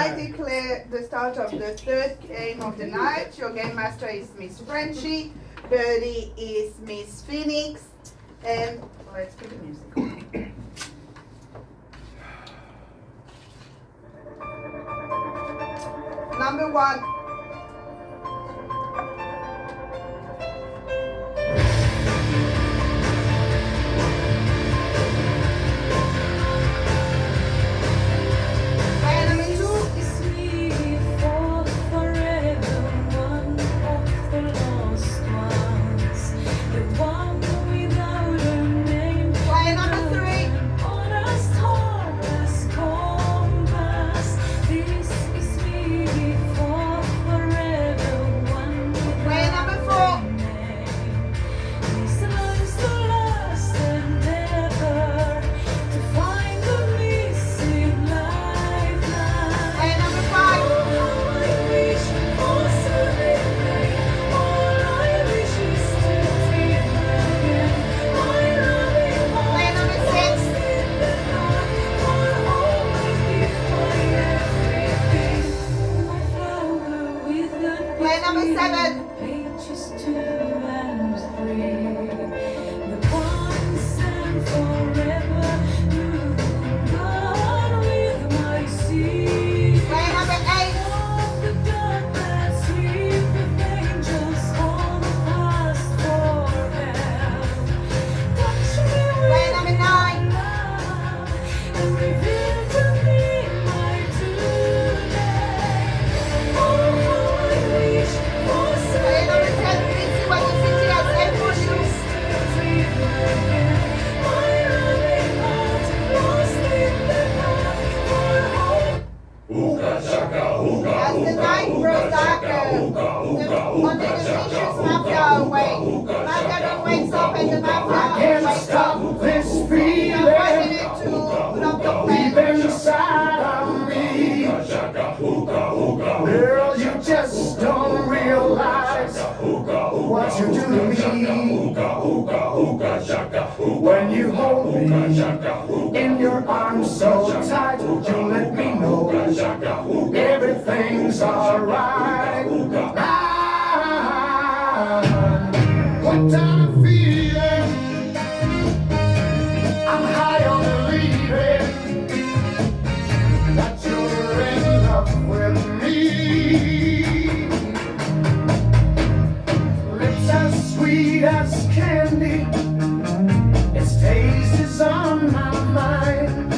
I declare the start of the third game of the night. Your game master is Miss Frenchie, Birdie is Miss Phoenix, and let's put the music on. Number one. When you hold me in your arms so tight, you let me know everything's alright. What kind of feeling? I'm high on believing that you're in love with me. Lips as sweet as candy, its taste is on my mind.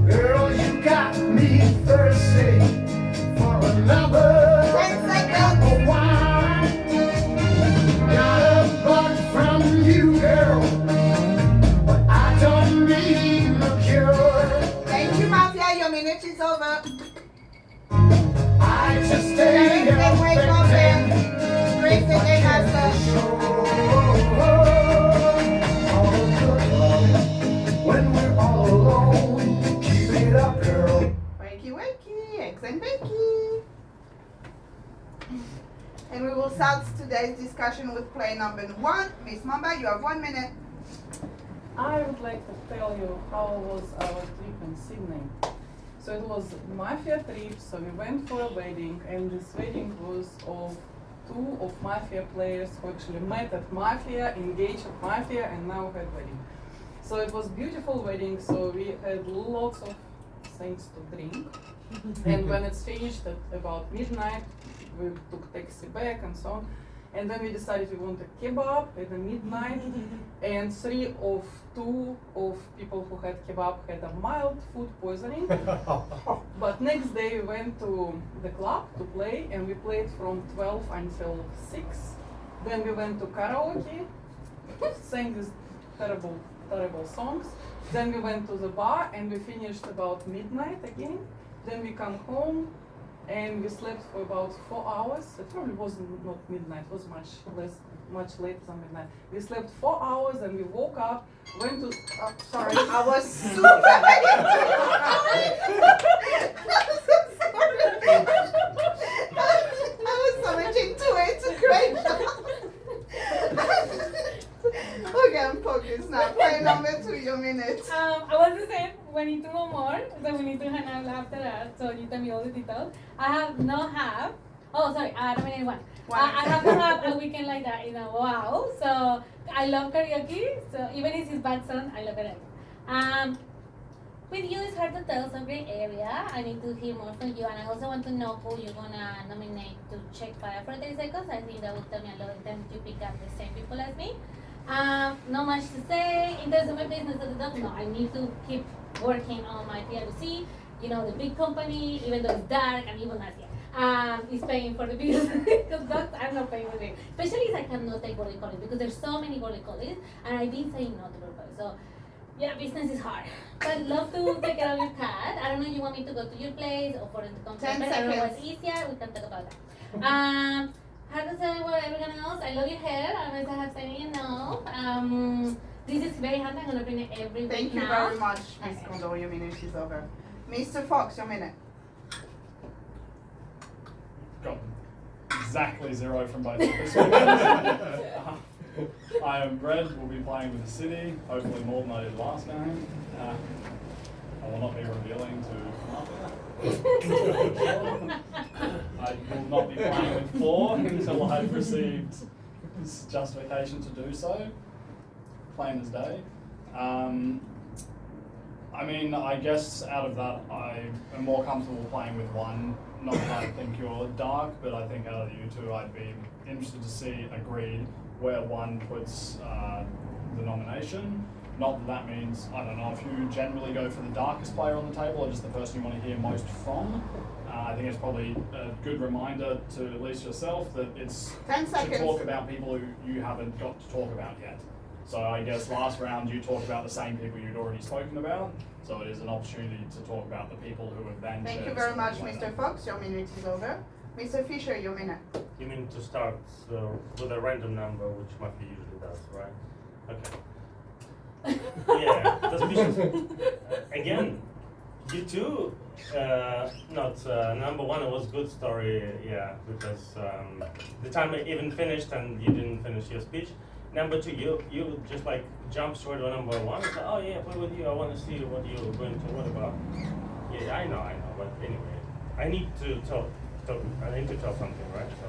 Girl, you got me thirsty for another cup of wine. Got a bug from you, girl, but I don't need a cure. Thank you, Mafia. Your minute is over. I just stay affected. Great the game master. When we're all alone, keep it up, girl. Wakey, wakey, eggs and bakey. And we will start today's discussion with play number one. Miss Mamba, you have 1 minute. I would like to tell you how was our trip in Sydney. So it was Mafia trip, so we went for a wedding, and this wedding was of two of Mafia players who actually met at Mafia, engaged at Mafia, and now had wedding. So it was beautiful wedding, so we had lots of things to drink. And when it's finished at about midnight, we took taxi back and so on. And then we decided we wanted kebab at the midnight, and two of people who had kebab had a mild food poisoning. But next day we went to the club to play, and we played from 12 until 6. Then we went to karaoke, sang these terrible songs. Then we went to the bar and we finished about midnight again. Then we come home and we slept for about 4 hours. It probably wasn't not midnight, it was much later than midnight. We slept 4 hours and we woke up, went to, sorry. I was super I was so much into it, it's great. Okay, I'm focused now. Play number 2, your minute. I was the same. We need to go more, so we need to hang out after that. So you you tell me all the details. I have not have. Oh, sorry, I nominated one. One. I have to have a weekend like that in a while. So I love karaoke. So even if it's bad song, I love it. With you, it's hard to tell. It's a great area. I need to hear more from you, and I also want to know who you're gonna nominate to check fire for 30 seconds. I think that would tell me a lot of times you pick up the same people as me. Not much to say. In terms of my business at the dog, no, I need to keep working on my PLC. You know, the big company, even though it's dark and even not yet, is paying for the bills because dogs are not paying for it. Especially if I cannot take border collies because there's so many border collies, and I've been saying no to border collies. So, yeah, business is hard. But I'd love to take care of your cat. I don't know if you want me to go to your place or for it to come to 10 your place. I don't know seconds. what's easier. We can talk about that. How to say what everyone else? I love your hair. I don't know if I have said it enough. This is very handy. I'm gonna bring it every week Thank you now. very much, Miss Okay. Condor. Your minute is over. Mr. Fox, your minute. Got exactly 0 from both of us. I am Red, will be playing with the city, hopefully more than I did last game. I will not be revealing to Mafia. I will not be playing with 4 until I've received justification to do so. Plain as day. I mean, I guess out of that, I am more comfortable playing with 1. Not that I think you're dark, but I think out of you 2, I'd be interested to see agreed where 1 puts the nomination. Not that that means, I don't know if you generally go for the darkest player on the table or just the person you want to hear most from. I think it's probably a good reminder to at least yourself that it's 10 to seconds. talk about people who you haven't got to talk about yet. So I guess last round you talked about the same people you'd already spoken about. So it is an opportunity to talk about the people who have then Thank you shared very much, something Mr. later. Fox. Your minute is over. Mr. Fisher, your minute. You mean to start with a random number, which Mafia usually does, right? Okay. Yeah, that's because, again, you two, not number 1, it was good story, yeah, because the time I even finished and you didn't finish your speech. Number 2, you just like jump straight on number 1. It's like, oh yeah, play with you. I want to see what you're going to what about. Yeah, I know. But anyway, I need to talk. I need to tell something, right? So,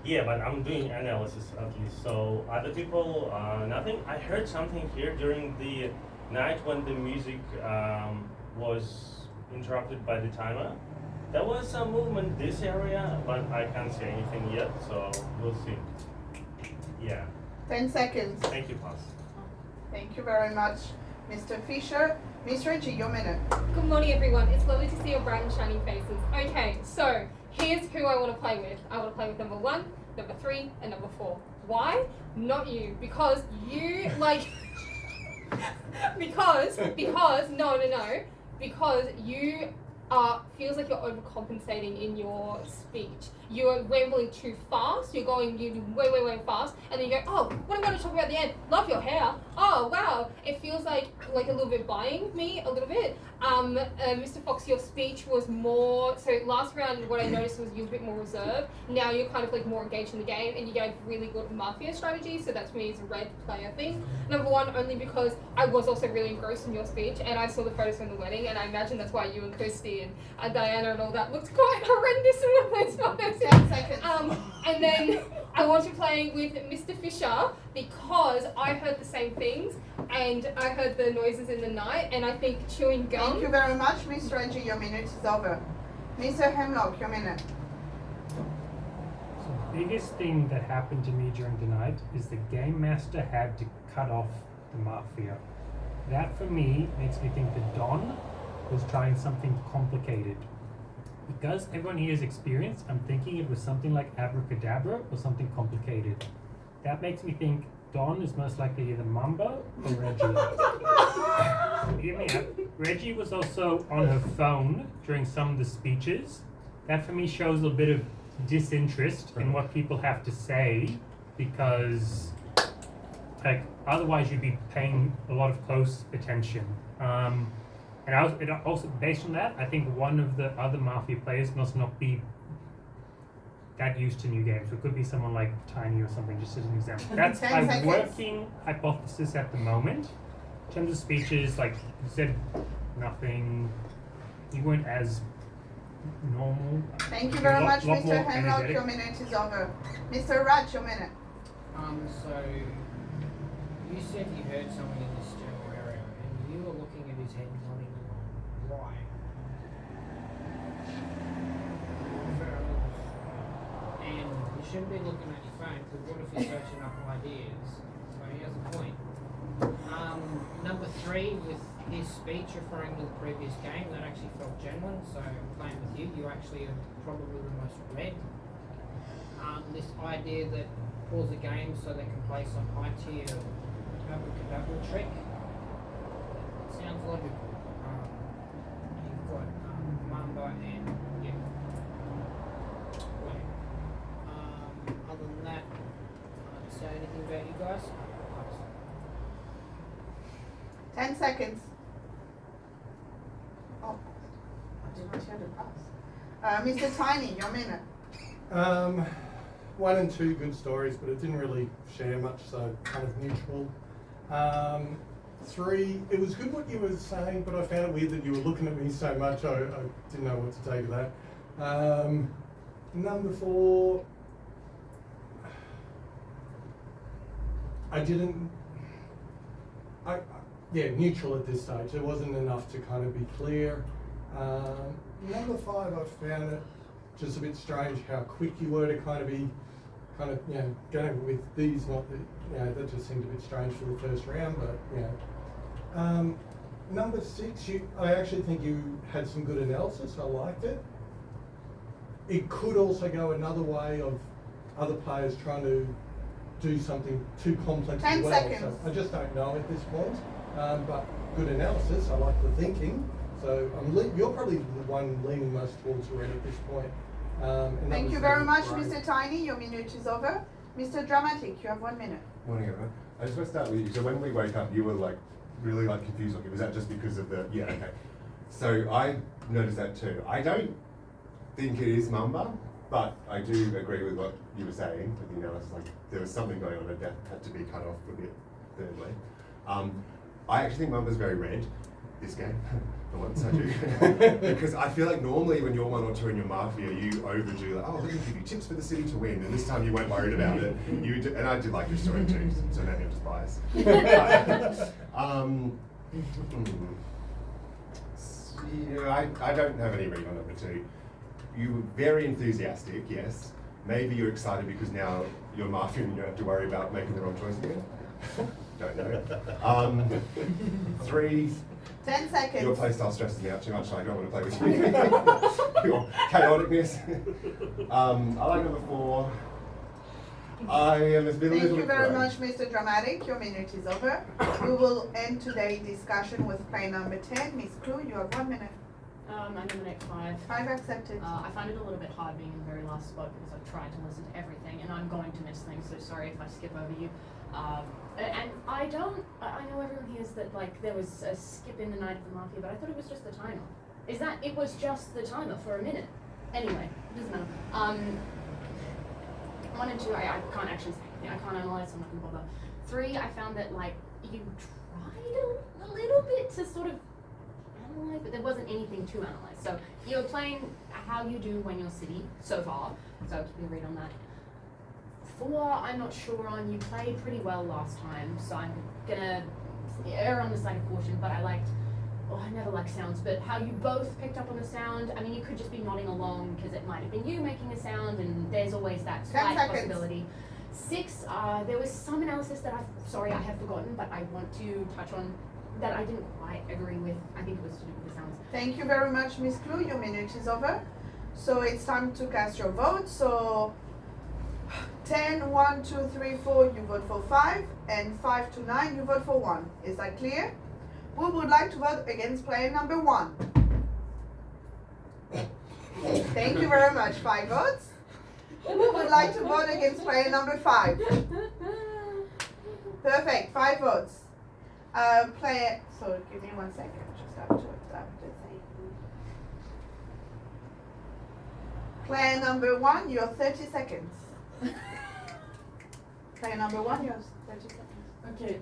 yeah, but I'm doing analysis at least. So other people, nothing. I heard something here during the night when the music was interrupted by the timer. There was some movement this area, but I can't say anything yet, so we'll see. Yeah. 10 seconds. Thank you, Paz. Thank you very much, Mr. Fisher. Miss Reggie, your minute. Good morning, everyone. It's lovely to see your bright and shining faces. Okay, so here's who I want to play with. I want to play with number 1, number 3, and number 4. Why? Not you. Because you, like... because, no. Because you feels like you're overcompensating in your speech. You're rambling too fast. You're going way fast, and then you go, oh, what am I going to talk about at the end? Love your hair. Oh wow, it feels like a little bit buying me a little bit. Mr. Fox, your speech was more. So last round, what I noticed was you were a bit more reserved. Now you're kind of like more engaged in the game, and you gave really good Mafia strategy. So that's me as a red player thing. Number 1, only because I was also really engrossed in your speech, and I saw the photos from the wedding, and I imagine that's why you and Kirsty and Diana and all that looked quite horrendous in all those photos. 10 seconds. And then I want you playing with Mr. Fisher because I heard the same things and I heard the noises in the night, and I think chewing gum. Thank you very much, Miss Reggie. Your minute is over. Mr. Hemlock, your minute. So the biggest thing that happened to me during the night is the game master had to cut off the Mafia. That for me makes me think that Don was trying something complicated. Because everyone here is experienced, I'm thinking it was something like abracadabra or something complicated. That makes me think Don is most likely either Mamba or Reggie. Hear me out. Reggie was also on her phone during some of the speeches. That for me shows a bit of disinterest in what people have to say, because like otherwise you'd be paying a lot of close attention. And it also, based on that, I think one of the other Mafia players must not be that used to new games. It could be someone like Tiny or something, just as an example. That's 10 a seconds. working hypothesis at the moment. In terms of speeches, like you said, nothing. You weren't as normal. Thank you very Lot- much, lot Mr. more Hemlock. energetic. Your minute is over. Mr. Rat, your minute. So you said you heard someone in this general area, and you were looking at his head nodding along. Why? Fair enough. And you shouldn't be looking at your phone, because what if you're searching up ideas? So here's the point. Number 3, with his speech referring to the previous game, that actually felt genuine, so playing with you, you actually are probably the most red. This idea that pause a game so they can play some high tier abracadabra trick, it sounds logical. You've got Mamba and yeah. Wait. Other than that, I don't say anything about you guys. 10 seconds. Oh, I did not hear the pass. Mr. Tiny, your minute. 1 and 2 good stories, but it didn't really share much, so kind of neutral. 3, it was good what you were saying, but I found it weird that you were looking at me so much, I didn't know what to take of that. Number 4, yeah, neutral at this stage. There wasn't enough to kind of be clear. Number 5, I found it just a bit strange how quick you were to going with these, not the, that just seemed a bit strange for the first round, but number 6, I actually think you had some good analysis. I liked it. It could also go another way of other players trying to do something too complex 10 as well. seconds. So I just don't know at this point. But good analysis. I like the thinking. So you're probably the one leaning most towards red at this point. And Thank you very much, Mr. Tiny. Your minute is over. Mr. Dramatic, you have 1 minute. Morning, everyone. I just want to start with you. So when we woke up, you were like really like confused looking. Was that just because of the? Yeah. Okay. So I noticed that too. I don't think it is Mamba, but I do agree with what you were saying with the analysis. Like there was something going on that had to be cut off a bit. Thirdly, I actually think Mamba's very red this game. For once I do. Because I feel like normally when you're 1 or 2 in your Mafia, you overdo like, oh, let me give you tips for the city to win. And this time you weren't worried about it. And I did like your story too, so maybe I'm just biased. I don't have any read on number 2. You were very enthusiastic, yes. Maybe you're excited because now you're Mafia and you don't have to worry about making the wrong choice again. Don't know. 3. 10 seconds. Your playstyle stresses me out too much, so I don't want to play with you. Your chaoticness. I like number 4. I am a bit Thank little you very afraid. much, Mr. Dramatic. Your minute is over. We will end today's discussion with play number 10. Miss Clue, you have 1 minute. I nominate 5. 5 accepted. I find it a little bit hard being in the very last spot because I've tried to listen to everything and I'm going to miss things, so sorry if I skip over you. And I know everyone hears that like there was a skip in the Night of the Mafia, but I thought it was just the timer. It was just the timer for a minute. Anyway, it doesn't matter. 1 and 2, I can't actually say anything. I can't analyze, so I'm not gonna bother. 3, I found that like you tried a little bit to sort of analyze, but there wasn't anything to analyze. So you're playing how you do when you're city so far. So keep me read on that. 4, I'm not sure on. You played pretty well last time, so I'm gonna err on the side of caution. But I never like sounds, but how you both picked up on the sound. I mean, you could just be nodding along because it might have been you making a sound, and there's always that slight possibility. 6, there was some analysis that I have forgotten, but I want to touch on that I didn't quite agree with. I think it was to do with the sounds. Thank you very much, Miss Clue. Your minute is over. So it's time to cast your vote. So 10, 1, 2, 3, 4, you vote for 5, and 5 to 9, you vote for 1. Is that clear? Who would like to vote against player number 1? Thank you very much. 5 votes. Who would like to vote against player number 5? Perfect. 5 votes. So give me 1 second. Just have to tap the thing. Player number 1, you have 30 seconds. Player number 1, you have 30 seconds. Okay,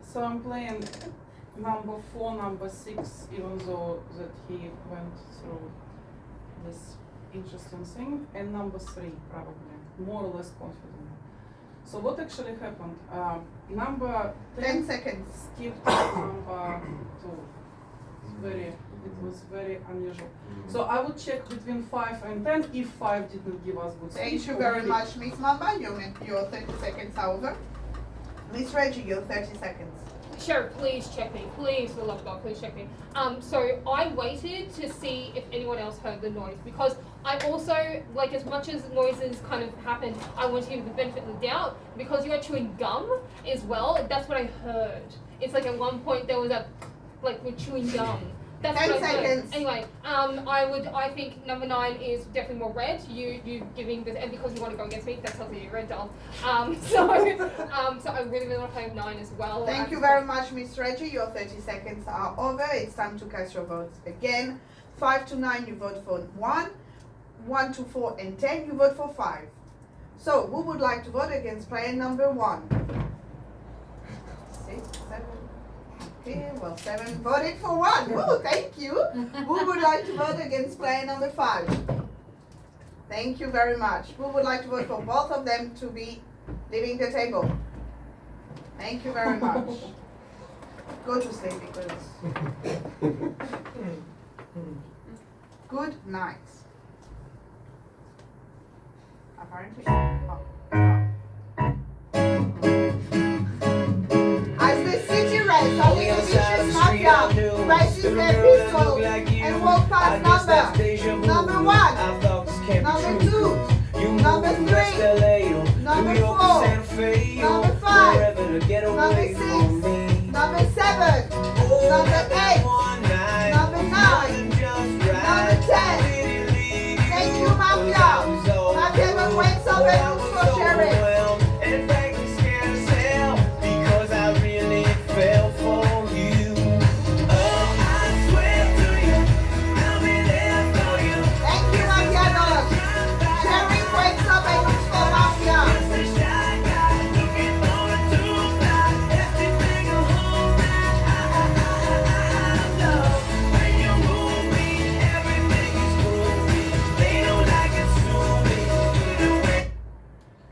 so I'm playing number 4, number 6, even though that he went through this interesting thing, and number 3 probably, more or less confident. So what actually happened? Number 10 seconds. skipped number 2. It was very unusual. So I would check between 5 and 10 if 5 didn't give us good speech. Thank you very much, Miss Mamba. Your 30 seconds are over. Miss Reggie, your 30 seconds. Sheriff, please check me. Please, for the love of God, please check me. So I waited to see if anyone else heard the noise because I also, like, as much as noises kind of happened, I want to give the benefit of the doubt because you are chewing gum as well. That's what I heard. It's like at one point there was a, like, we're chewing gum. That's 10 what I heard. seconds. Anyway, I think number 9 is definitely more red. You giving this, and because you want to go against me, that tells me you're red doll. So I really want to play with 9 as well. Thank you very much, Miss Reggie. Your 30 seconds are over. It's time to cast your votes again. 5 to 9, you vote for 1. 1 to 4 and 10, you vote for 5. So, who would like to vote against player number 1? 6, 7. Okay, well, 7 voted for 1. Oh, thank you. Who would like to vote against player number 5? Thank you very much. Who would like to vote for both of them to be leaving the table? Thank you very much. Go to sleep because. Good night. Apparently. As the city rests, only the vicious mafia raises their pistol and walk past number 1, number 2, number 3, number 4, number 5, number 6, number 7, number 8, number 9, number 10. Thank you, Mafia. Mafia then wakes up and looks for sheriff.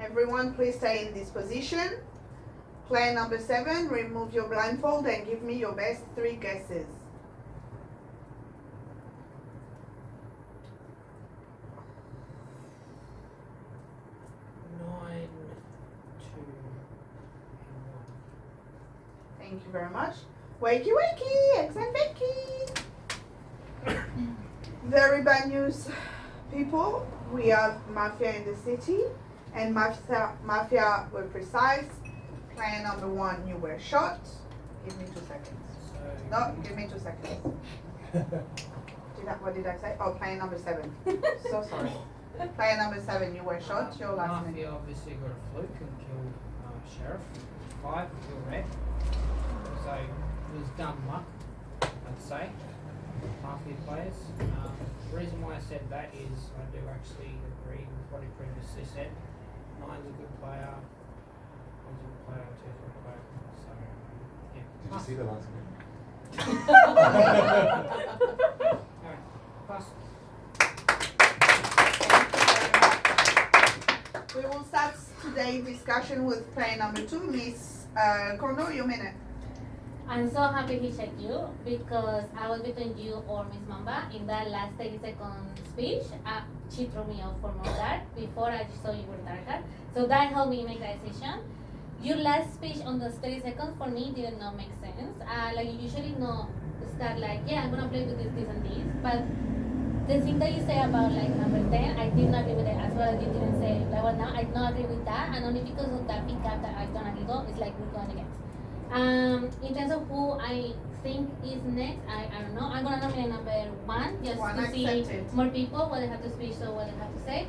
Everyone, please stay in this position. Player number 7, remove your blindfold and give me your best 3 guesses. Thank you very much. Wakey wakey, X and Becky. Very bad news, people. We have Mafia in the city, and Mafia were precise. Player number 1, you were shot. Give me 2 seconds. No, give me 2 seconds. What did I say? Oh, player number 7. So sorry. Player number 7, you were shot. Your last Mafia name. obviously got a fluke and killed Sheriff. 5 killed Red. So it was dumb luck, I'd say. Mafia players. The reason why I said that is I do actually agree with what he previously said. 9's a good player. 1's a good player. 2's a good player. So yeah. Did you see the last one? Alright, pass. We will start today's discussion with player number 2, Miss Kondo, your minute. I'm so happy he checked you because I was between you or Miss Mamba in that last 30-second speech. She threw me off for more dark before I saw you were darker. So that helped me make that decision. Your last speech on those 30 seconds for me did not make sense. Like you usually know, start like, yeah, I'm gonna play with this, and this. But the thing that you say about like number 10, I did not agree with it as well as you didn't say like what now. I did not agree with that, and only because of that pickup that I've done a little, it's like we're going against. In terms of who I think is next, I don't know. I'm gonna nominate number 1 just to see accepted. more people what they have to speak, so what they have to say.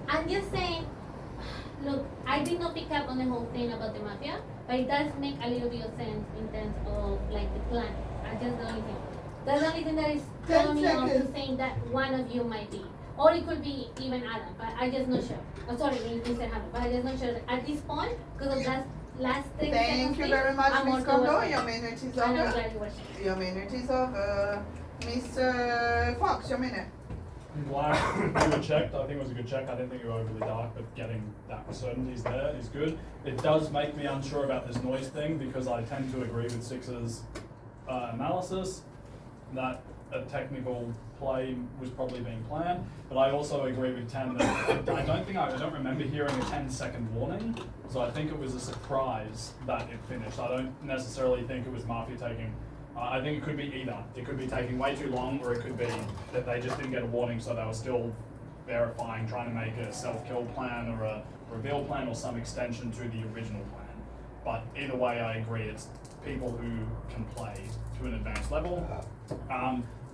I'm just saying, look, I did not pick up on the whole thing about the mafia, but it does make a little bit of sense in terms of like the plan. I just the only thing. That's the only thing that is telling me off to think that one of you might be. Or it could be even Adam, but I'm just not sure. I'm sorry, you said Adam, but I'm just not sure. At this point, because of that last thing. Thank you very much, Miss Congo. Your minute is I'm over. glad you watched it. Your minute is over. Mr. Fox, your minute. Black, you were checked. I think it was a good check. I didn't think you were overly dark, but getting that certainties there is good. It does make me unsure about this noise thing because I tend to agree with Six's analysis that a technical play was probably being planned, but I also agree with 10 that I don't remember hearing a 10-second warning, so I think it was a surprise that it finished. I don't necessarily think it was Mafia taking. I think it could be either. It could be taking way too long, or it could be that they just didn't get a warning, so they were still verifying, trying to make a self-kill plan or a reveal plan or some extension to the original plan. But either way, I agree, it's people who can play to an advanced level.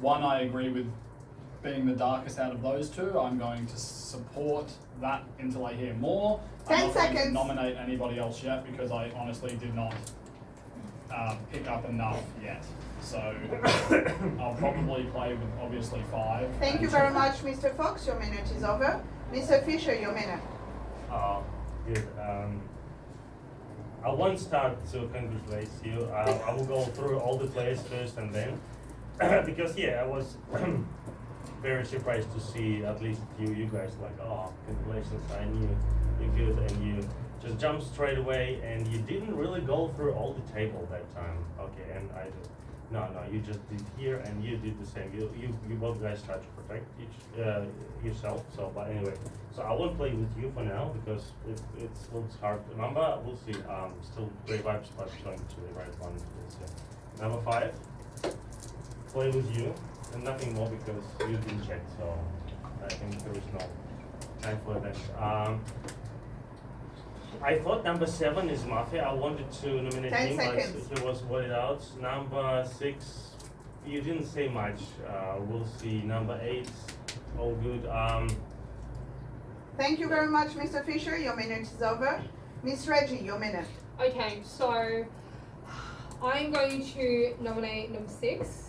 One, I agree with being the darkest out of those two. I'm going to support that until I hear more. 10 I'm not going to seconds. nominate anybody else yet because I honestly did not pick up enough yet. So I'll probably play with obviously 5. Thank you very much, Mr. Fox. Your minute is over. Mr. Fisher, your minute. Good. I won't start to congratulate you. I will go through all the players first and then, because I was very surprised to see at least you guys like, oh, congratulations, I knew you're good, and you just jumped straight away, and you didn't really go through all the table that time. Okay, and I just, no, you just did here, and you did the same. You both guys tried to protect yourself. So, but anyway, so I won't play with you for now because it looks hard. Number, we'll see. Still great vibes, but going to the right one. We'll see. Number 5, play with you, and nothing more because you didn't check. So I think there is no time for that. I thought number 7 is Mafia. I wanted to nominate 10 him, seconds. but he was voted out. Number 6, you didn't say much. We'll see. Number 8, all good. Thank you very much, Mr. Fisher. Your minute is over. Miss Reggie, your minute. Okay, so I'm going to nominate number 6.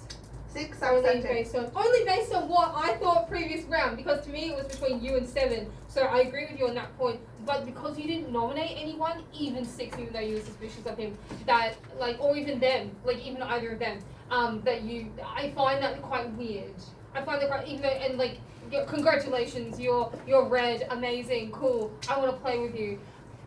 6 Only accepted. based on what I thought previous round, because to me it was between you and 7. So I agree with you on that point. But because you didn't nominate anyone, even 6, even though you were suspicious of him, that or even them, even either of them, I find that quite weird. I find that quite, even though, and congratulations, you're red, amazing, cool. I want to play with you.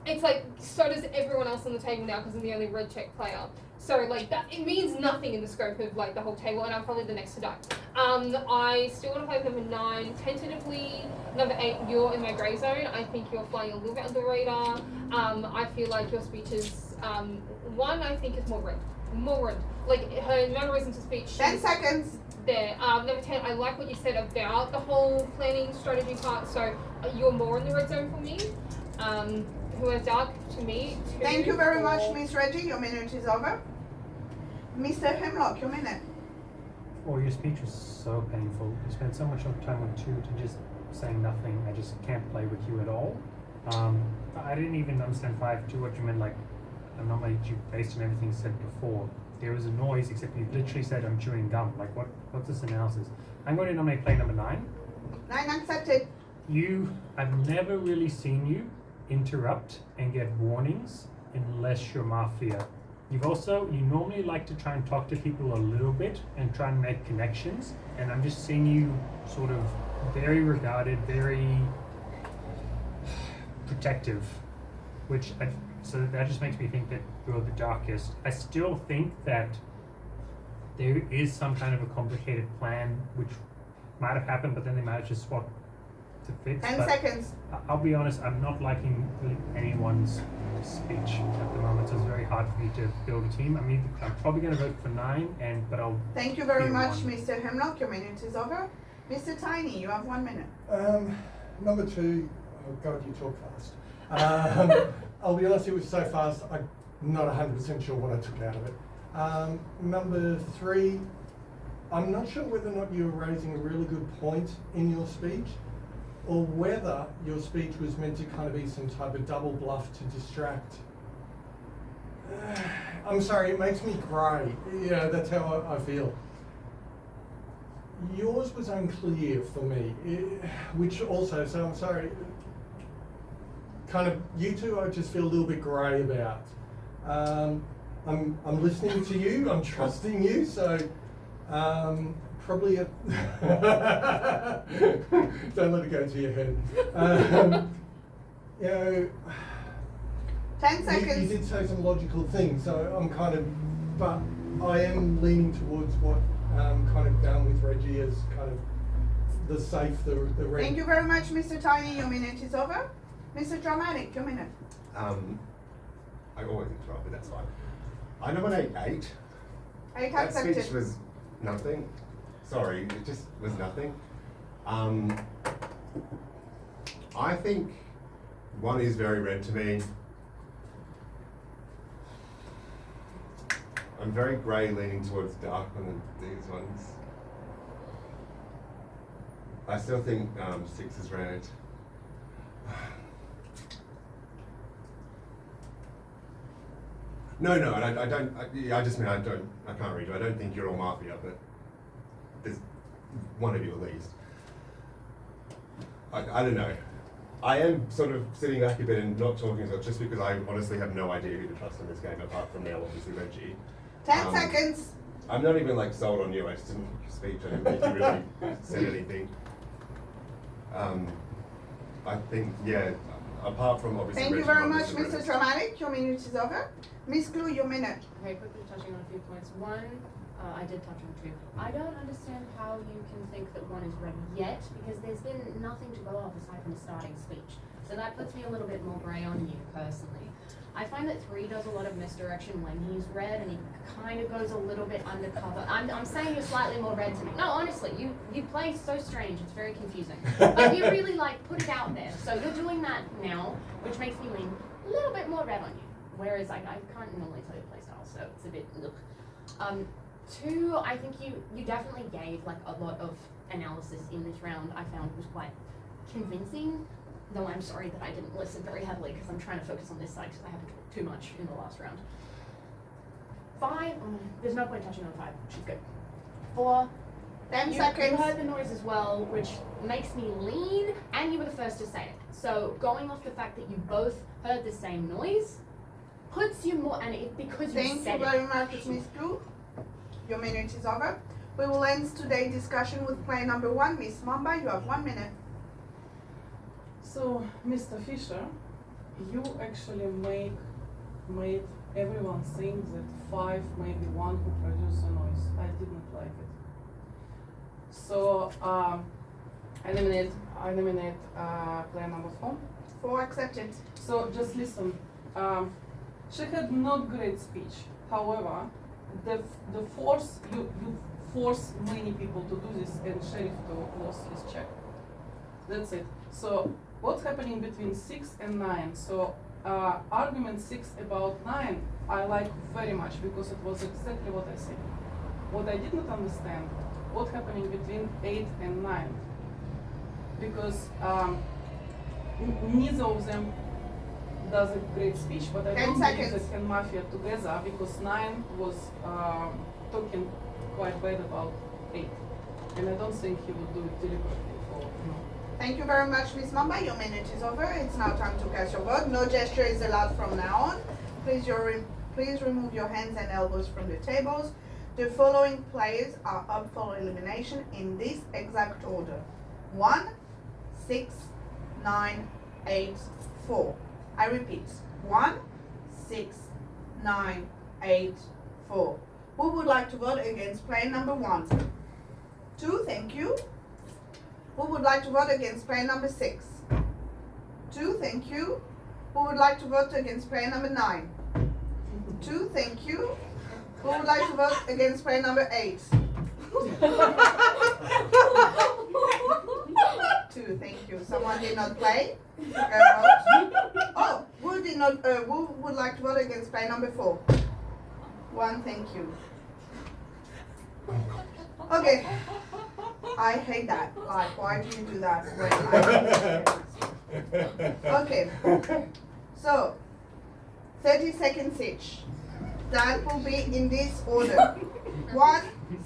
It's so does everyone else on the table now because I'm the only red check player. So that it means nothing in the scope of the whole table, and I'm probably the next to die. I still want to play with number 9. Tentatively, number 8, you're in my grey zone. I think you're flying a little bit under the radar. I feel like your speech is 1. I think is more red. Her mannerisms of speech. 10 seconds. There. Number 10, I like what you said about the whole planning strategy part. So you're more in the red zone for me. Who are dark to me. 2, Thank you very 4. much, Miss Reggie. Your minute is over. Mr. Hemlock, your minute. Oh, your speech was so painful. You spent so much time on 2 to just saying nothing. I just can't play with you at all. I didn't even understand 5 to what you meant. I'm not you based on everything said before. There was a noise, except you literally said I'm chewing gum. What's this analysis? I'm going to nominate play number 9. 9 accepted. I've never really seen you interrupt and get warnings unless you're Mafia. You normally like to try and talk to people a little bit and try and make connections, and I'm just seeing you sort of very regarded, very protective, so that just makes me think that you're the darkest. I still think that there is some kind of a complicated plan which might have happened, but then they might have just swapped to fix. 10 seconds. I'll be honest, I'm not liking really anyone's speech at the moment, so it's very hard for me to build a team. I'm probably going to vote for 9, but I'll. Thank you very be much, 1. Mr. Hemlock. Your minute is over. Mr. Tiny, you have 1 minute. Number 2, oh God, you talk fast. I'll be honest, it was so fast, I'm not 100% sure what I took out of it. Number 3, I'm not sure whether or not you were raising a really good point in your speech, or whether your speech was meant to kind of be some type of double bluff to distract. I'm sorry, it makes me grey. Yeah, that's how I feel. Yours was unclear for me, which also, so I'm sorry, kind of, you two I just feel a little bit grey about. I'm listening to you. I'm trusting you. So probably a don't let it go to your head. You know, 10 seconds. you did say some logical things, so I'm kind of, but I am leaning towards what kind of down with Reggie as kind of the safe, the red. Thank you very much, Mr. Tiny. Your minute is over. Mr. Dramatic, your minute. I always interrupt, but that's fine. I nominate 8. 8 That accepted. speech was nothing. Sorry, it just was nothing. I think 1 is very red to me. I'm very grey leaning towards dark on these ones. I still think 6 is red. No, I don't. I just mean I can't read you. I don't think you're all Mafia, but there's one of you at least. I don't know. I am sort of sitting back a bit and not talking as much just because I honestly have no idea who to trust in this game apart from now, obviously Reggie. 10 seconds. I'm not even like sold on you. I just didn't think your speech. I didn't think you really said anything. I think apart from obviously. Thank you Reggie very much, Roberts and Mr. Dramatic. Your minute is over. Miss Glue, your minute. Okay, quickly touching on a few points. 1, I did touch on 2. I don't understand how you can think that 1 is red yet, because there's been nothing to go off aside from the starting speech. So that puts me a little bit more grey on you, personally. I find that 3 does a lot of misdirection when he's red, and he kind of goes a little bit undercover. I'm saying you're slightly more red to me. No, honestly, you play so strange, it's very confusing. But you really, put it out there. So you're doing that now, which makes me lean a little bit more red on you. Whereas I can't normally tell your playstyle, so it's a bit ugh. 2, I think you definitely gave a lot of analysis in this round. I found was quite convincing, though I'm sorry that I didn't listen very heavily because I'm trying to focus on this side because I haven't talked too much in the last round. 5, there's no point touching on 5, which is good. 4, 10 you seconds. heard the noise as well, which makes me lean, and you were the first to say it. So going off the fact that you both heard the same noise puts you more, and because you Thank said you it. very much, Miss Glue. Your minute is over. We will end today's discussion with player number 1, Miss Mamba. You have 1 minute. So, Mr. Fisher, you actually made everyone think that 5 may be one who produced a noise. I didn't like it. So, I nominate player number 4. 4 accepted. So just listen. She had not great speech. However, the force you force many people to do this, and Sheriff to lose his check. That's it. So what's happening between 6 and 9? So argument 6 about 9 I like very much because it was exactly what I said. What I did not understand, what's happening between 8 and 9, because neither of them does a great speech, but I 10 don't believe seconds. that and Mafia together, because 9 was talking quite bad about 8, and I don't think he would do it deliberately for no. Thank you very much, Miss Mamba. Your minute is over. It's now time to cast your vote. No gesture is allowed from now on. Please remove your hands and elbows from the tables. The following players are up for elimination in this exact order: 1, 6, 9, 8, 4. I repeat: 1, 6, 9, 8, 4. Who would like to vote against player number 1? 2, thank you. Who would like to vote against player number 6? 2, thank you. Who would like to vote against player number 9? 2, thank you. Who would like to vote against player number 8? 2, thank you. Someone did not play? Oh, who did not? Who would like to vote against player number 4? 1, thank you. Okay. I hate that. Like, why do you do that? When okay. So, 30 seconds each. That will be in this order: 1,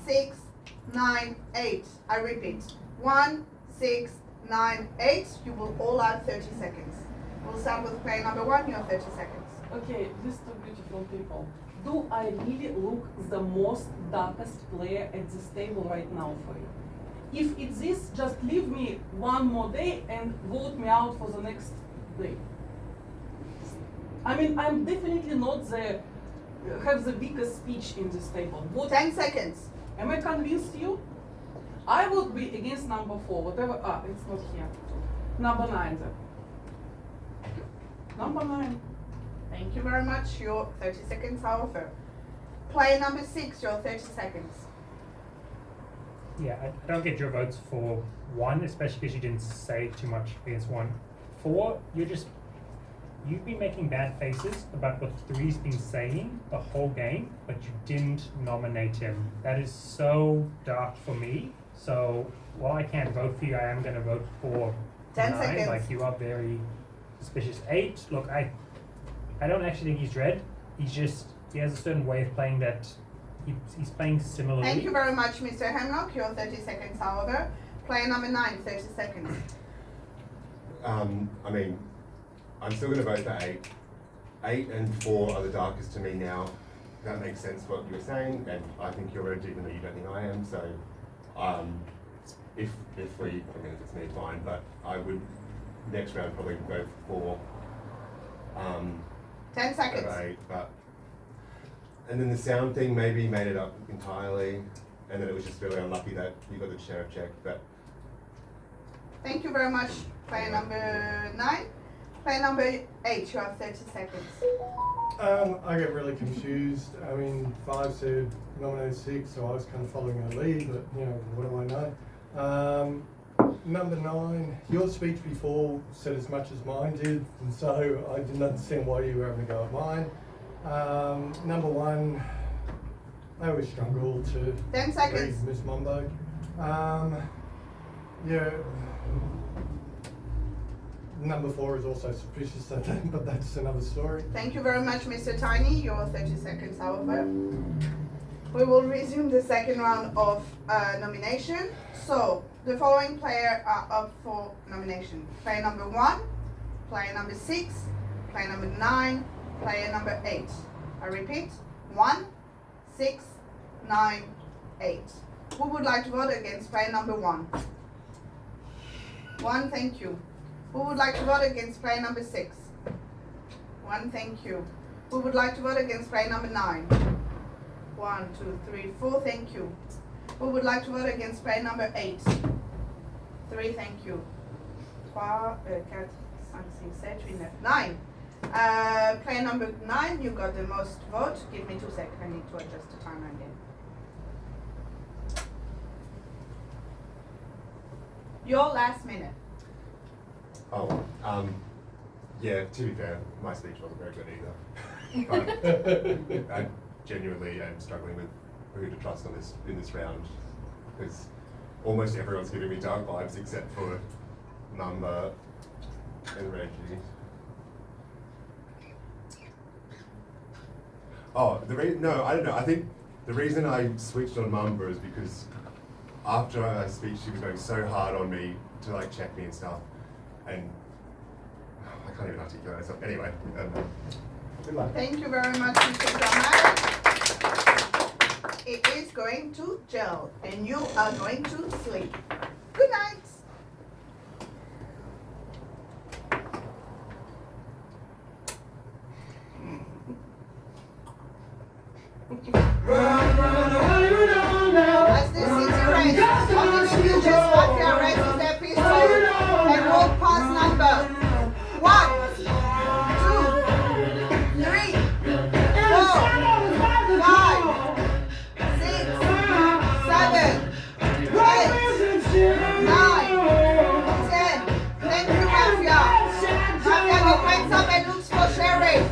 6, 9, 8. I repeat: 1, 6, 9, 8. You will all have 30 seconds. We'll start with player number 1. You have 30 seconds. Okay, these two beautiful people. Do I really look the most darkest player at this table right now for you? If it's this, just leave me one more day and vote me out for the next day. I mean, I'm definitely not the have the weakest speech in this table. What, 10 seconds. am I convinced you? I would be against number 4, whatever. It's not here. Number 9 then. Number 9. Thank you very much. Your 30 seconds are over. Player number 6, your 30 seconds. Yeah, I don't get your votes for 1, especially because you didn't say too much against 1. 4, you've been making bad faces about what 3's been saying the whole game, but you didn't nominate him. That is so dark for me. So while I can't vote for you, I am going to vote for 10 9. seconds. Like, you are very suspicious. 8, look, I don't actually think he's red. He has a certain way of playing that he's playing similarly. Thank you very much, Mr. Hemlock. Your 30 seconds are over. Player number 9, 30 seconds. I mean, I'm still going to vote for 8. 8 and 4 are the darkest to me now. That makes sense what you were saying, and I think you're red even though you don't think I am. So, if it's me, fine. But I would next round probably go for 10 seconds. over 8. And then the sound thing maybe made it up entirely, and then it was just really unlucky that you got the sheriff check. But Thank you very much, player number 9. Player number 8, you have 30 seconds. I get really confused. I mean, 5 said nominated 6, so I was kind of following her lead, but what do I know? Number 9, your speech before said as much as mine did, and so I didn't understand why you were having a go at mine. Number 1, I always struggle to 10 seconds. read Miss Mumbo. Yeah. Number 4 is also suspicious, but that's another story. Thank you very much, Mr. Tiny. Your 30 seconds are over. We will resume the second round of nomination. So, the following players are up for nomination. Player number 1, player number 6, player number 9, player number 8. I repeat, 1, 6, 9, 8. Who would like to vote against player number 1? 1, thank you. Who would like to vote against player number 6? 1, thank you. Who would like to vote against player number 9? 1, 2, 3, 4, thank you. Who would like to vote against player number 8? 3, thank you. 3, 4, 5, 6, 7, 8, 9. Player number 9, you got the most votes. Give me 2 seconds. I need to adjust the timer again. Your last minute. Yeah, to be fair, my speech wasn't very good either. But I genuinely am struggling with who to trust in this round, because almost everyone's giving me dark vibes except for Mamba and Reggie. No, I don't know. I think the reason I switched on Mamba is because after her speech, she was going so hard on me to check me and stuff, and I can't even articulate myself. Anyway, good luck. Thank you very much, Mr. Jamal. It is going to gel, and you are going to sleep. Good night. As this is race, only the future's Mafia raises their pistol and walk past number 1, 2, 3, 4, 5, 6, 7, 8, 9, 10. Thank you, Mafia. Mafia go wakes up and looks for sheriff.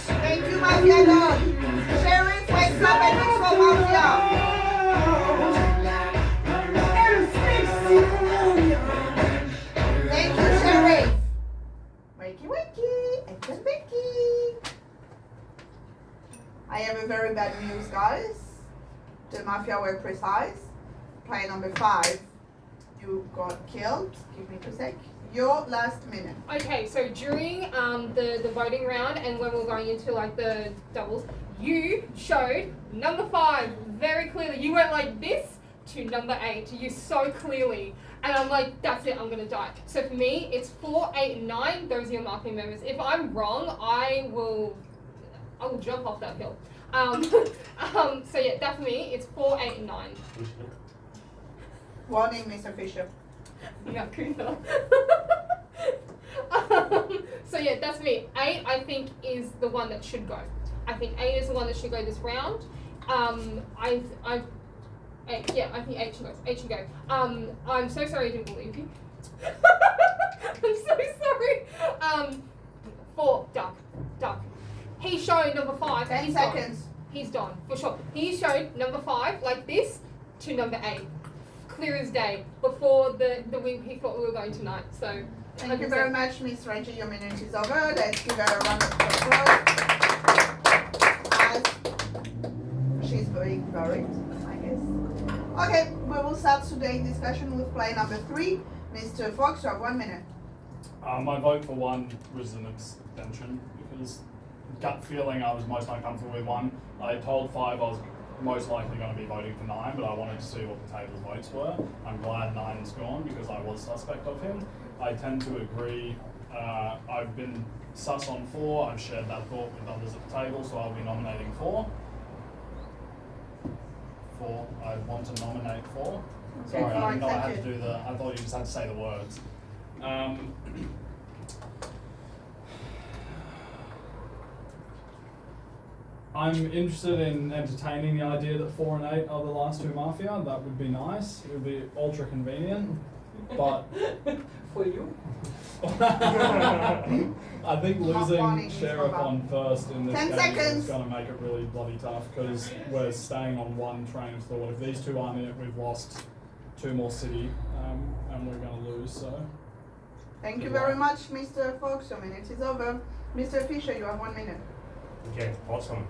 Thank you, Mafia dog. Sheriff wakes up and looks for Mafia. Thank you, Sheriff. Wakey, wakey, and wakey. I have a very bad news, guys. The Mafia were precise. player number 5, you got killed. Give me 2 sec. Your last minute. Okay, so during the voting round and when we're going into like the doubles, you showed number 5 very clearly. You went like this to number 8. You so clearly. And I'm like, that's it, I'm gonna die. So for me, it's 4, 8, and 9. Those are your marking members. If I'm wrong, I will jump off that hill. So yeah, that for me, it's 4, 8, and 9. Warning, Mr. Fisher. No, Cooper. So yeah, that's me. 8, I think, is the one that should go. I think 8 is the one that should go this round. I think 8 should go. 8 should go. I'm so sorry I didn't believe you. I'm so sorry. 4, Duck. He showed number 5. 10 he's seconds. Gone. He's done, for sure. He showed number 5 like this to number 8. Clear as day. Before he thought we were going tonight. So Thank you very much, Miss Reggie. Your minute is over. Let's give her a round of applause. As she's being buried, I guess. Okay, we will start today's discussion with player number 3. Mr. Fox, you have 1 minute. My vote for 1 was an abstention because gut feeling I was most uncomfortable with 1. I told 5 I was most likely going to be voting for 9, but I wanted to see what the table's votes were. I'm glad 9's gone because I was suspect of him. I tend to agree. I've been sus on 4. I've shared that thought with others at the table, so I'll be nominating 4. 4. I want to nominate 4. Sorry, I didn't know I had to do I thought you just had to say the words. I'm interested in entertaining the idea that 4 and 8 are the last 2 Mafia. That would be nice. It would be ultra convenient. But For you? I think losing warning, Sheriff on first in this 10 game seconds. is going to make it really bloody tough because we're staying on 1 train of thought. If these 2 aren't it, we've lost 2 more city and we're going to lose. So Thank you very much, Mr. Fox. Your minute is over. Mr. Fisher, you have 1 minute. Okay, awesome.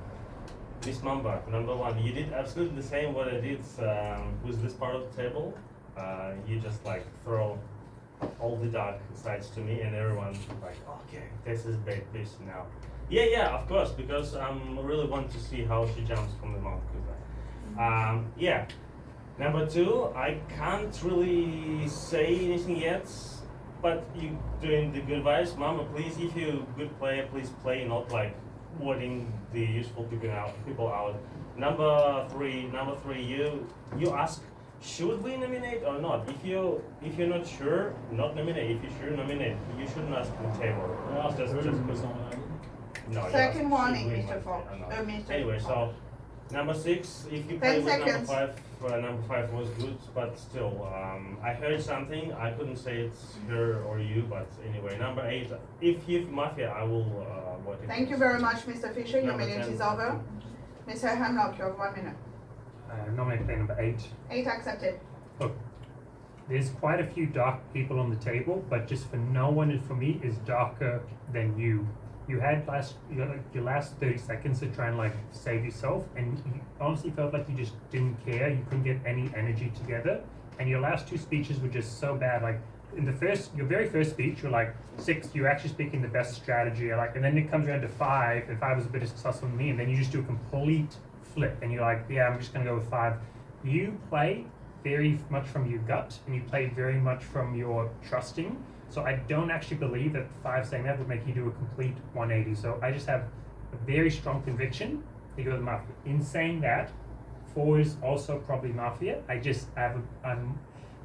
This number 1, you did absolutely the same what I did with this part of the table. You just like throw all the dark sides to me and everyone's like, okay, this is big fish now. Yeah, of course, because I really want to see how she jumps from the mouth. Yeah. Number 2, I can't really say anything yet, but you doing the good vibes. Mama, please, if you're a good player, please play, not like voting the useful people out. Number 3, you ask, should we nominate or not? If you're not sure, not nominate. If you're sure, nominate. You shouldn't ask the table. just No, you Second ask, warning, should we Mr. nominate Fox. or not? Mr. Anyway, so number 6, if you 10 play with seconds. number 5 was good, but still, I heard something. I couldn't say it's her or you, but anyway, number 8. If you Mafia, I will vote. Thank you very much, Mr. Fisher. Your Number minute 10. is over. Mr. Hemlock, you have 1 minute. Nominate player number 8. 8 accepted. Look, there's quite a few dark people on the table, but just for no one and for me is darker than you. You had your last 30 seconds to try and like save yourself, and you honestly felt like you just didn't care. You couldn't get any energy together, and your last 2 speeches were just so bad. Like in your very first speech, you're like 6. You're actually speaking the best strategy. And then it comes around to 5, and 5 was a bit successful for me, and then you just do a complete flip, and you're like, yeah, I'm just gonna go with 5. You play very much from your gut, and you play very much from your trusting. So I don't actually believe that 5 saying that would make you do a complete 180. So I just have a very strong conviction that you go with Mafia. In saying that, 4 is also probably Mafia. I just have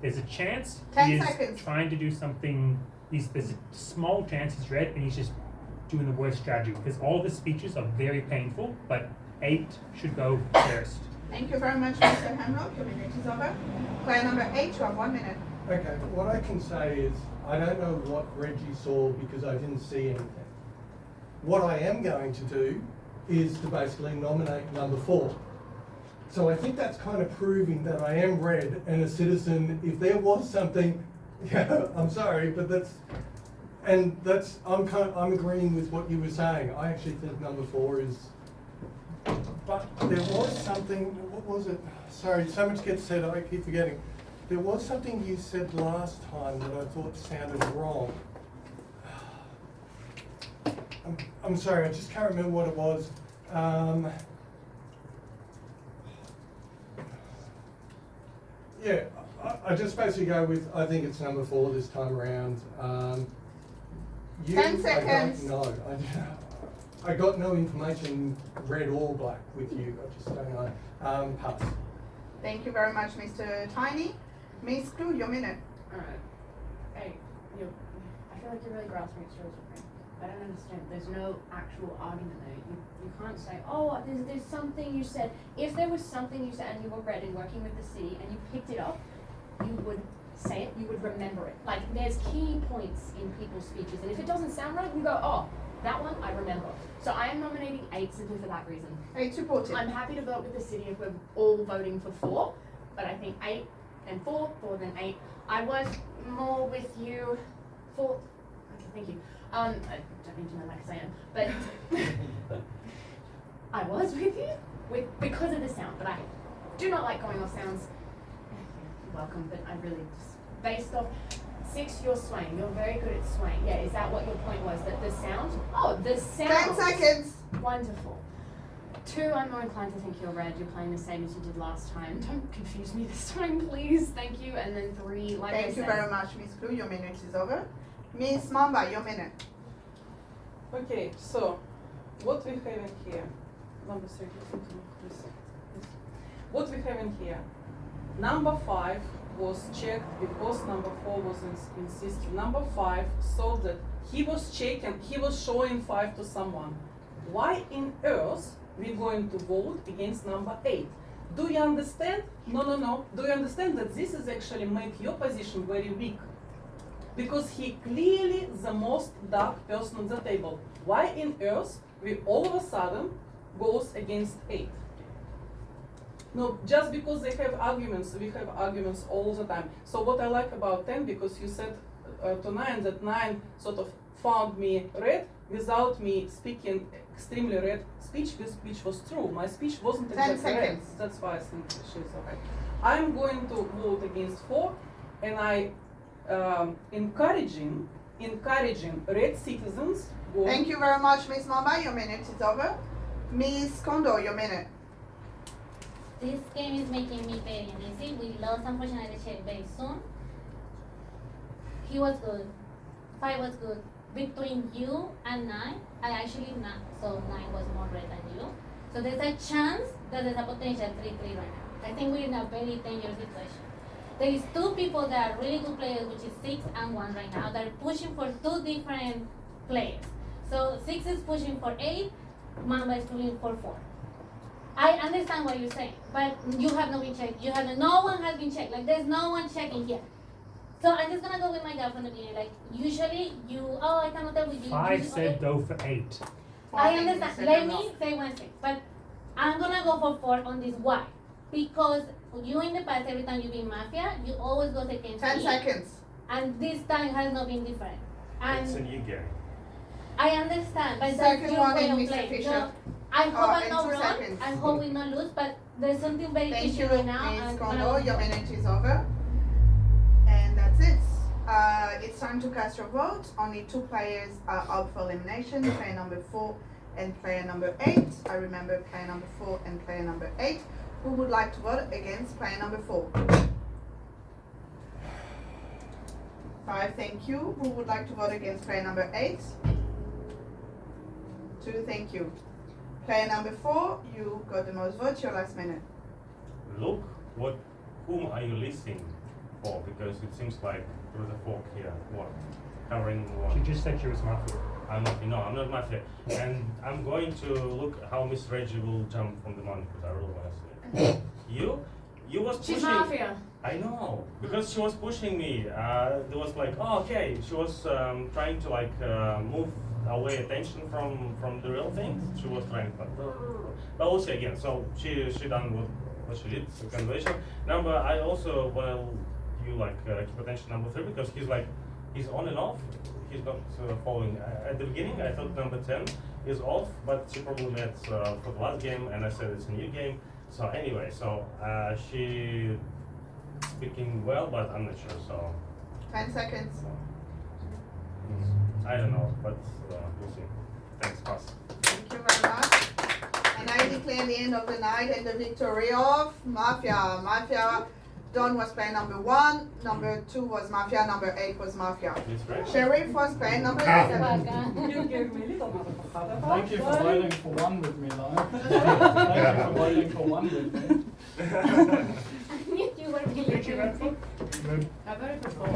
there's a chance 10 he is seconds. trying to do something. There's a small chance he's red and he's just doing the worst strategy because all of his speeches are very painful. But 8 should go first. Thank you very much, Mr. Hemlock. Your minute is over. Player number 8, you have 1 minute. Okay, what I can say is I don't know what Reggie saw because I didn't see anything. What I am going to do is to basically nominate number 4. So I think that's kind of proving that I am red and a citizen. If there was something, yeah, I'm sorry, but I'm agreeing with what you were saying. I actually think number 4 is But there was something, what was it? Sorry, so much gets said, I keep forgetting. There was something you said last time that I thought sounded wrong. I'm sorry, I just can't remember what it was. Yeah, I just basically go with, I think it's number 4 this time around. 10 seconds. I got no information, red or black, with you. I just don't know. Pass. Thank you very much, Mr. Tiny. Miss Clue, your minute. Alright. Hey, I feel like you're really grasping at straws with me. I don't understand. There's no actual argument there. You can't say, oh, there's something you said. If there was something you said and you were read and working with the city and you picked it up, you would say it, you would remember it. Like, there's key points in people's speeches, and if it doesn't sound right, you go, oh, that one I remember. So I am nominating 8 simply for that reason. 8 supported. I'm happy to vote with the city if we're all voting for 4, but I think 8 and 4, 4 than 8. I was more with you. 4. Okay, thank you. I don't mean to know like I am, but I was with you because of the sound, but I do not like going off sounds. You're welcome, but I really just based off 6, you're swaying. You're very good at swaying. Yeah, is that what your point was? That the sound? Oh, the sound. 10 seconds. Wonderful. 2, I'm more inclined to think you're red. You're playing the same as you did last time. Don't confuse me this time, please. Thank you. And then 3, like I Thank you said. very much, Miss Clue. Your minute is over. Miss Mamba, your minute. Okay, so what we have in here, number 3, please. What we have in here, number 5 was checked because number 4 was insisting. Number 5 saw that he was checking, he was showing 5 to someone. Why in earth we're going to vote against number 8? Do you understand? No. Do you understand that this is actually make your position very weak? Because he clearly the most dark person on the table. Why in earth we all of a sudden goes against 8? No, just because they have arguments, we have arguments all the time. So what I like about 10, because you said to 9 that 9 sort of found me red without me speaking extremely red speech, which was true. My speech wasn't 10 exactly red. seconds. That's why I think she's okay. I'm going to vote against 4, and I encouraging red citizens. Thank you very much, Miss Mamba. Your minute is over. Miss Kondo, your minute. This game is making me very uneasy. We lost unfortunately very soon. He was good. 5 was good. Between you and 9, I actually not. So 9 was more red than you. So there's a chance that there's a potential 3-3 right now. I think we're in a very dangerous situation. There is 2 people that are really good players, which is 6 and 1 right now. They're pushing for 2 different players. So 6 is pushing for 8, Mamba is pushing for 4. I understand what you're saying, but you have not been checked. No one has been checked. Like, there's no one checking here. So I'm just gonna go with my gut from the beginning. Like, usually I cannot tell with you. 5 said go for 8. I understand. Let me say one thing, but I'm gonna go for 4 on this. Why? Because you in the past, every time you've been Mafia, you always go against 10 me. seconds. And this time has not been different. And It's a new game. I understand, but Second that's your one way in of Mr. playing. Fisher. So I hope I'm in not 2 wrong. seconds. I hope we not lose, but there's something very Thank fishy you, right now. Miss and Kondo. Your minute is over. And that's it. It's time to cast your vote. Only 2 players are up for elimination, player number 4 and player number 8. I remember player number 4 and player number 8. Who would like to vote against player number 4? 5, thank you. Who would like to vote against player number 8? 2, thank you. Player number 4, you got the most votes, your last minute. Look, whom are you listening for? Because it seems like there was a fork here. What? Covering what? She just said she was Mafia. I'm not Mafia. And I'm going to look how Miss Reggie will jump from the mountain because I really want to see it. You was pushing. She's Mafia. I know, because she was pushing me. There was like, oh, okay. She was trying to like move away attention from the real things. She was trying, but we'll see again. So she done what she did. So congratulations. Number, I also want you like keep attention number 3 because he's on and off. He's not following. At the beginning, I thought number 10 is off, but she probably met for the last game, and I said it's a new game. So anyway, so she speaking well, but I'm not sure. So 10 seconds. I don't know, but we'll see. Thanks, pass. Thank you very much. And I declare the end of the night and the victory of Mafia. Mafia, Don was playing number 1, number 2 was Mafia, number 8 was Mafia. It's great. Sheriff was playing number Ow. 7. You gave me a little bit of a heart attack. Thank you for but- voting for one with me, though. Thank you for voting for one with me. You were Who did you vote for? I voted for 4.